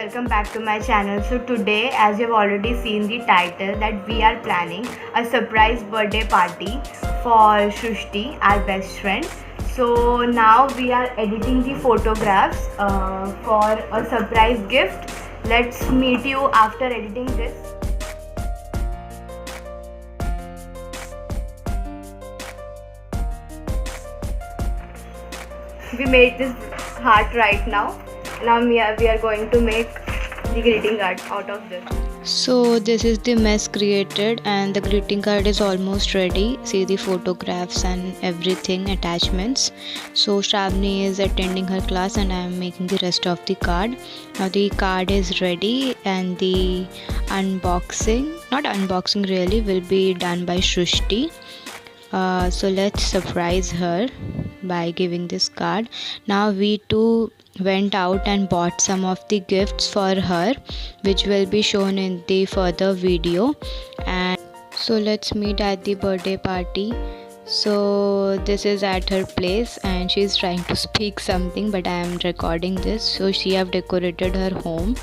welcome back to my channel. So today, as you've already seen the title, that we are planning a surprise birthday party for Shrishti, our best friend. So now we are editing the photographs for a surprise gift. Let's meet you after editing this. We made this heart right now. Now we are going to make the greeting card out of this. So this is the mess created and the greeting card is almost ready. See the photographs and everything, attachments. So Shravani is attending her class and I am making the rest of the card. Now the card is ready and the unboxing really, will be done by Shrishti. So let's surprise her by giving this card. Now we two went out and bought some of the gifts for her, which will be shown in the further video. And so let's meet at the birthday party. So this is at her place and she's trying to speak something, but I am recording this. So she have decorated her home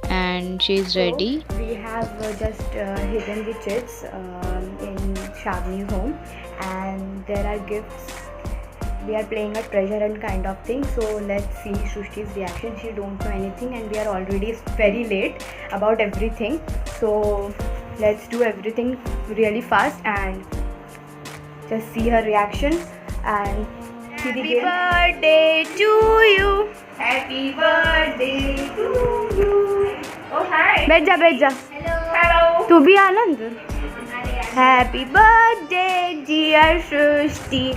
and she's ready. So we have just hidden the chits in Shavni's home, and there are gifts. We are playing a treasure hunt kind of thing. So let's see Shrishti's reaction. She don't know anything and we are already very late about everything. So let's do everything really fast and just see her reaction and see the game. Happy birthday to you. Happy birthday to you. Oh hi. बैठ जा. Hello. तू भी आना अंदर. Happy birthday dear Shrishti.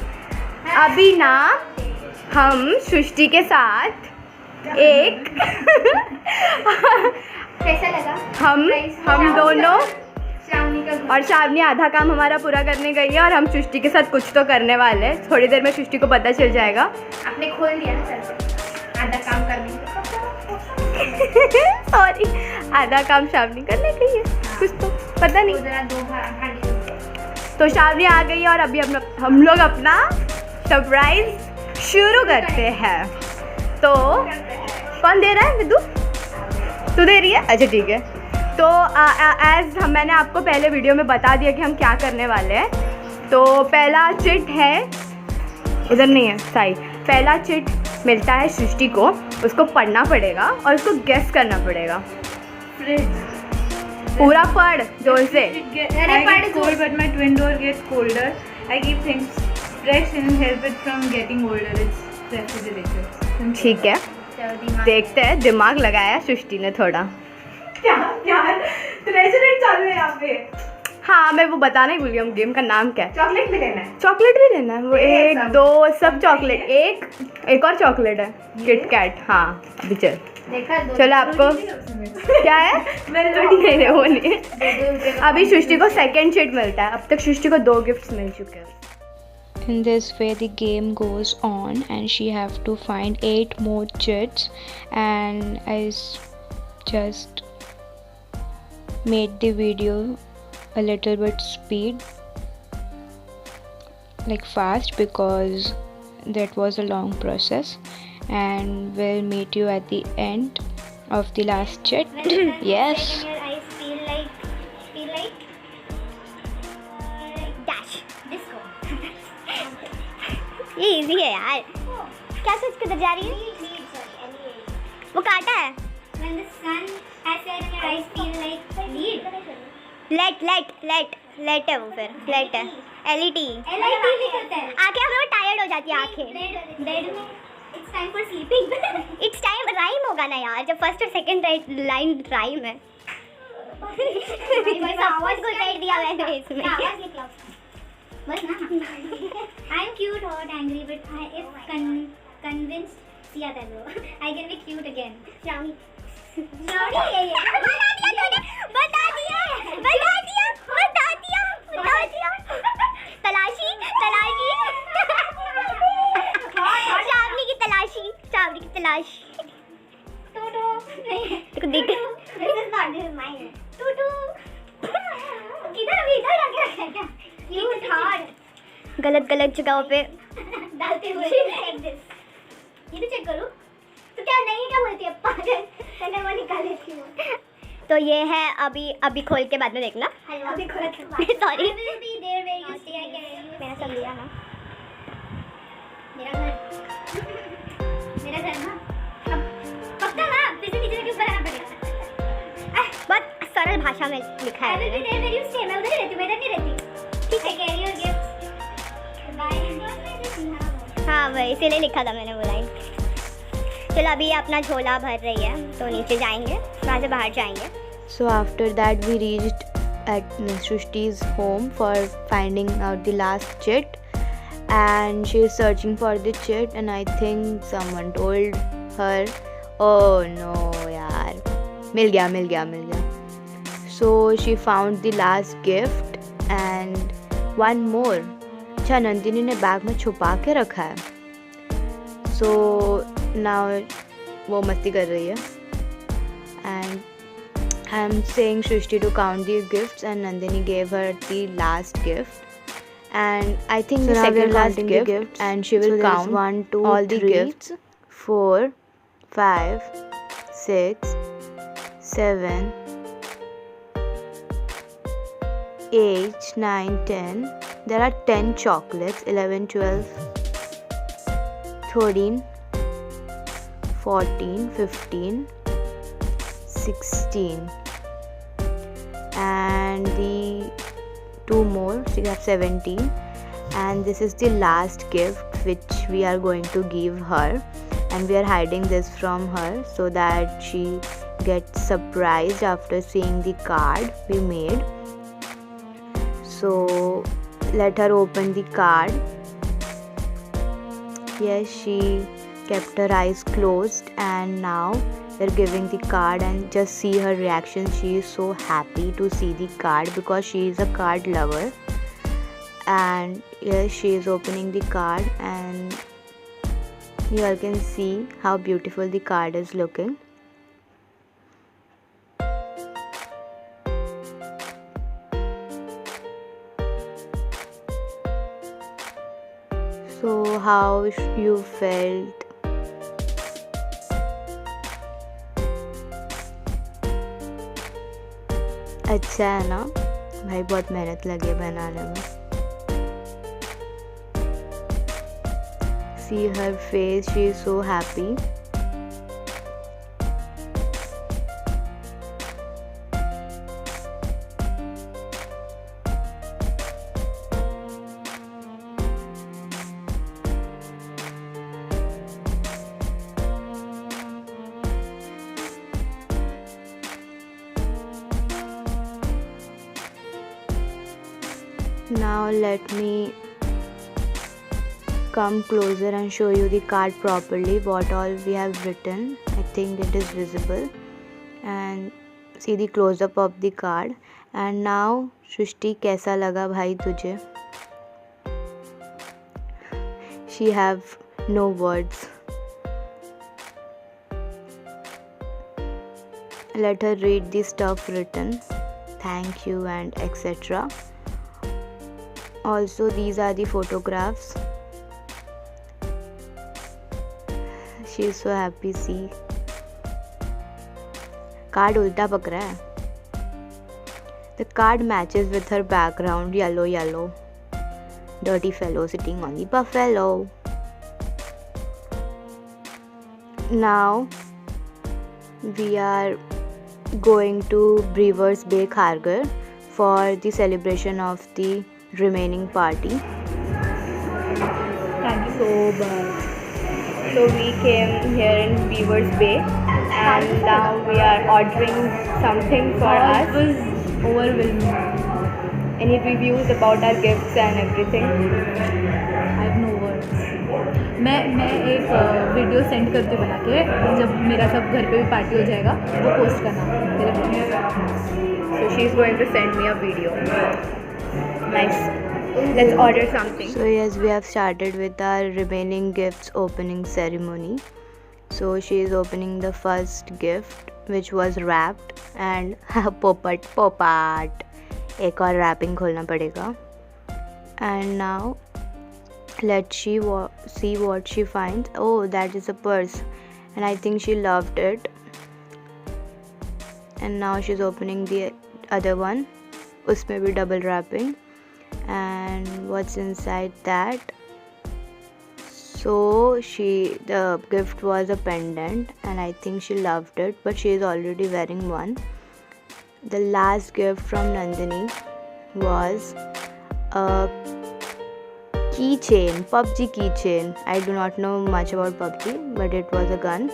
अभी ना हम सृष्टि के साथ एक कैसा लगा हम दोनों और शावनी आधा काम हमारा पूरा करने गई है और हम सृष्टि के साथ कुछ तो करने वाले हैं. थोड़ी देर में सृष्टि को पता चल जाएगा. आपने खोल दिया ना सर, आधा काम करने सॉरी, आधा काम शावनी करने गई है, कुछ तो पता नहीं. तो शावनी आ गई है और अभी हम लोग अपना सरप्राइज शुरू करते हैं. तो कौन दे रहा है? विदु, तू दे रही है? अच्छा ठीक है. तो मैंने आपको पहले वीडियो में बता दिया कि हम क्या करने वाले हैं. तो पहला चिट है, उधर नहीं है साइड. पहला चिट मिलता है सृष्टि को, उसको पढ़ना पड़ेगा और उसको गेस करना पड़ेगा. पूरा पढ़ जोर से. cold but my twin door gets colder. I keep things fresh and help it from getting older. It's refrigerator. ठीक है, देखते हैं. दिमाग लगाया सृष्टि ने थोड़ा. क्या रेस्टोरेंट चालू है यहाँ पे. हाँ, मैं वो बताना ही भूल गया. गेम का नाम क्या है? चॉकलेट भी लेना है. चॉकलेट भी लेना है. वो एक दो सब चॉकलेट. एक और चॉकलेट है, किट कैट. हाँ अभी चलो आपको क्या है? नहीं वो नहीं. अभी सृष्टि को सेकंड चिट मिलता है. अब तक सृष्टि को 2 गिफ्ट्स मिल चुके हैं. In this way the game goes on and she have to find 8 more chits, and I just made the video a little bit speed, like fast, because that was a long process. And we'll meet you at the end of the last chit. Yes. I feel like dash disco. ये easy है यार. क्या सोच किधर जा रही है? वो काटा है. When the sun has set your eyes feel like lead. let है वो फिर let है. LET भी करता है. आंखें हम लोग टायर्ड हो जाती है आंखें. Dead में It's time for sleeping. It's time rhyme होगा ना यार, जब फर्स्ट और सेकंड लाइन राइम है. बस आवाज को साइड दिया मैंने इसमें. बस ना. I'm cute, hot, angry, but if convinced, see that bro. I can be cute again. Shravani. बता दिया. तलाशी. शावनी की तलाशी. टूटू. देखो देख. This is not mine. टूटू. किधर रखा है क्या? Cute heart. गलत जगहों पे डालते हुए. ये तो चेक करो. तो क्या नहीं, क्या बोलती है पागल. मैंने वो निकाल लेती हूँ। तो ये है, अभी खोल के बाद में देखना। अभी खोल के सॉरी मैंने सब लिया ना। मेरा घर ना अब पक्का ना, फिर से नीचे के ऊपर आना पड़ेगा। बहुत सरल भाषा में लिखा है। मैं उधर रहती हूँ, मैं इधर नहीं रहती। ठीक है, कैरी योर गिफ्ट। हाँ वही इसीलिए लिखा था मैंने वो लाइन। चलो अभी ये अपना झोला भर रही है, तो नीचे जाएंगे, वहाँ से बाहर जाएंगे। So after that we reached at Srushti's home for finding out the last chit, and she is searching for the chit, and I think someone told her, oh no yaar, मिल गया. So she found the last gift and one more. अच्छा नंदिनी ने bag में छुपा के रखा है. So now वो मस्ती कर रही है, and I'm saying Shrishti to count the gifts, and Nandini gave her the last gift, and I think the second last gift, and she will count 1, 2, all the gifts, 4, 5, 6, 7, 8, 9, 10. There are 10 chocolates, 11, 12, 13, 14, 15, 16, and the 2 more, so you have 17, and this is the last gift which we are going to give her, and we are hiding this from her so that she gets surprised after seeing the card we made. So let her open the card. Yes, she kept her eyes closed, and now we're giving the card, and just see her reaction. She is so happy to see the card because she is a card lover. And yes, she is opening the card, and you all can see how beautiful the card is looking. So how you felt? अच्छा है ना भाई, बहुत मेहनत लगी है बनाने में. See her face, she is so happy. Now let me come closer and show you the card properly, what all we have written. I think it is visible, and see the close up of the card. And now Shrishti, कैसा लगा भाई तुझे? She have no words. Let her read the stuff written, thank you and etc. Also these are the photographs. She is so happy. See, card उल्टा पकड़ा है. The card matches with her background, yellow. Dirty fellow sitting on the buffalo. Now we are going to Brewers Bay, Kharghar for the celebration of the remaining party. Thank you so much. So we came here in Beavers Bay, and now we are ordering something for us. It was overwhelming. Any reviews about our gifts and everything? I have no words. मैं एक video send करती हूँ बना के, जब मेरा सब घर पे भी पार्टी हो जाएगा वो पोस्ट करना मेरे video. So she is going to send me a video. Nice. Let's order something. So yes, we have started with our remaining gifts opening ceremony. So she is opening the first gift, which was wrapped, and popat. एक और wrapping खोलना पड़ेगा. And now let's see what she finds. Oh, that is a purse, and I think she loved it. and now she's opening the other one. Usme bhi double wrapping, and what's inside that? So the gift was a pendant, and I think she loved it, but she is already wearing one. The last gift from Nandini was a keychain, PUBG keychain. I do not know much about PUBG, but it was a gun.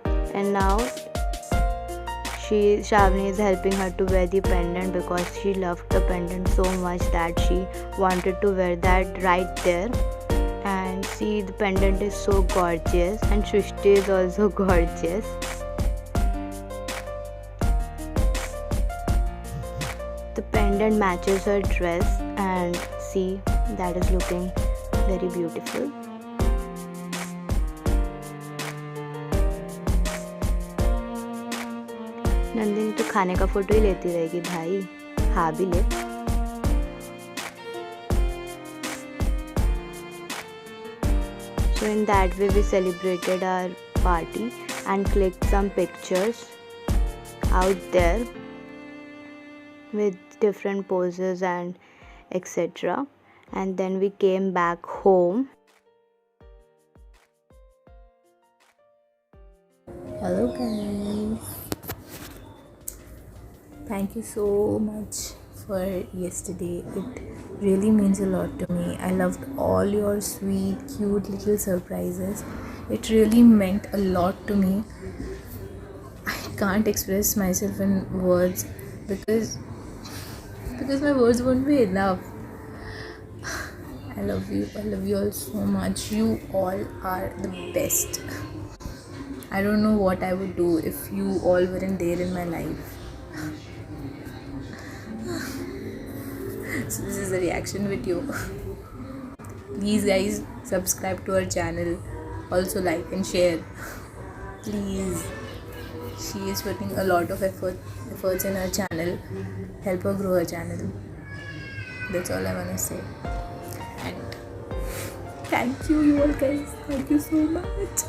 And now Shravani is helping her to wear the pendant because she loved the pendant so much that she wanted to wear that right there. And see, the pendant is so gorgeous, and Shrishti is also gorgeous. The pendant matches her dress, and see, that is looking very beautiful. Nandini तो खाने का photo ही लेती रहेगी भाई, हाँ भी ले. So in that way we celebrated our party and clicked some pictures out there with different poses and etc. And then we came back home. Hello guys, thank you so much for yesterday. It really means a lot to me. I loved all your sweet, cute little surprises. It really meant a lot to me. I can't express myself in words because my words won't be enough. I love you all so much. You all are the best. I don't know what I would do if you all weren't there in my life. So this is a reaction video. Please guys, subscribe to our channel. Also like and share. Please. She is putting a lot of efforts in her channel. Help her grow her channel. That's all I want to say. And thank you all guys. Thank you so much.